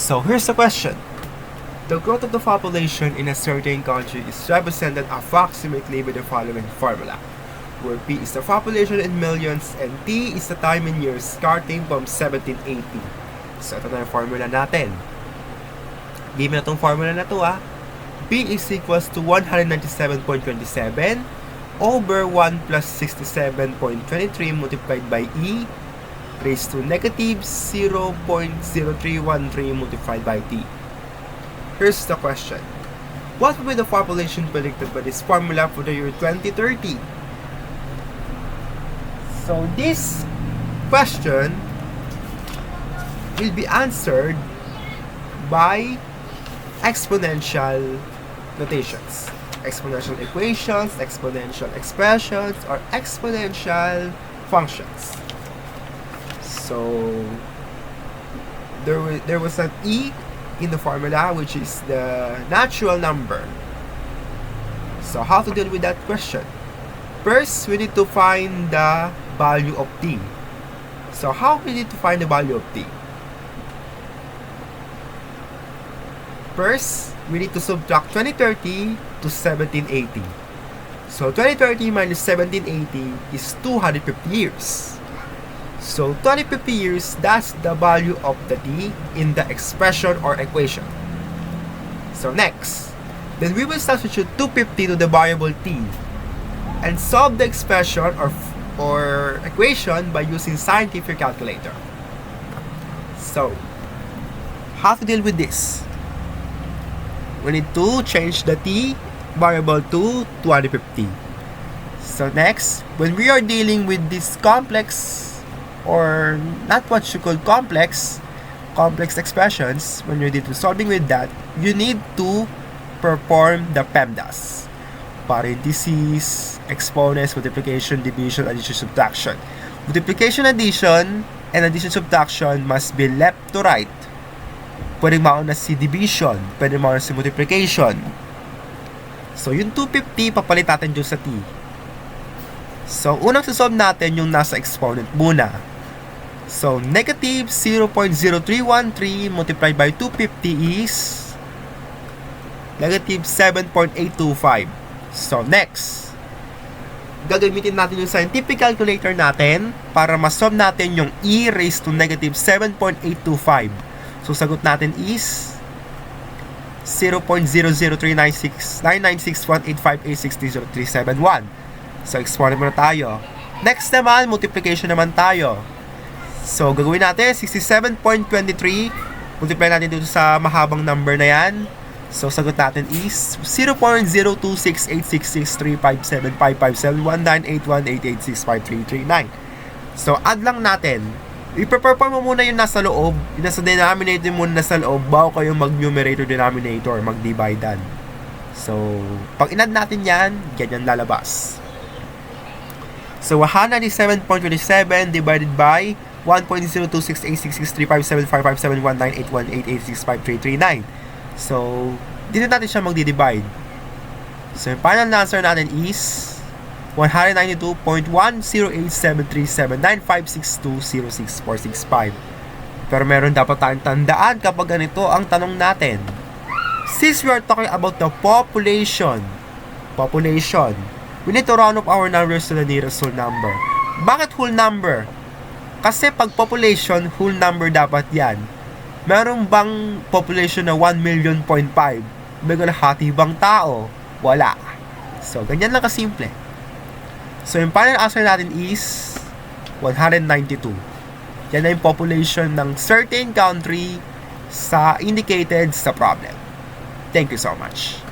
So here's the question. The growth of the population in a certain country is represented approximately by the following formula, where P is the population in millions and T is the time in years starting from 1780. So ito na yung formula natin. Give me na itong formula na to P is equals to 197.27 over 1 plus 67.23 multiplied by E raised to negative 0.0313 multiplied by T. Here's the question. What will be the population predicted by this formula for the year 2030? So this question will be answered by exponential notations. Exponential equations, exponential expressions, or exponential functions. So there was an E in the formula, which is the natural number. So how to deal with that question? First, we need to find the value of T. So how we need to find the value of T? First, we need to subtract 2030 to 1780. So 2030 minus 1780 is 250 years. So 250 years, that's the value of the T in the expression or equation. So next, then we will substitute 250 to the variable T and solve the expression or equation by using scientific calculator. So, how to deal with this? We need to change the T variable to 250. So next, when we are dealing with this complex or not what you call complex expressions, when you're solving with that, you need to perform the PEMDAS. Parentheses, exponents, multiplication, division, addition, subtraction. Multiplication, addition, and addition, subtraction must be left to right. Pwedeng mauna si division, pwedeng mauna si multiplication. So, yung 250, papalit natin dyan sa T. So, unang sasolve natin yung nasa exponent muna. So, negative 0.0313 multiplied by 250 is negative 7.825. So, next, gagamitin natin yung scientific calculator natin para masolve natin yung E raised to negative 7.825. So, sagot natin is 0.00396,996,185,860,371. So, exponent muna tayo. Next naman, multiplication naman tayo. So, gagawin natin 67.23. Multiply natin dito sa mahabang number na yan. So, sagot natin is 0.0268635755755719818865339. So, add lang natin. I-perform mo muna yung nasa loob. Yung nasa denominator muna nasa loob bago kayo mag-numerator denominator, mag-dividean. So, pag in-add natin yan, ganyan lalabas. So, 197.27 divided by 1.02686635755719818865339. So, dito natin siya magdi-divide. So, yung final answer natin is 192.108737956206465. Pero meron dapat tayong tandaan kapag ganito ang tanong natin. Since we are talking about the population, we need to round up our numbers to the nearest whole number. Bakit whole number? Kasi pag population, whole number dapat yan. Meron bang population na 1 million point 5? May kalahati bang tao? Wala. So, ganyan lang kasimple. So, yung final answer natin is 192. Yan na yung population ng certain country sa indicated sa problem. Thank you so much.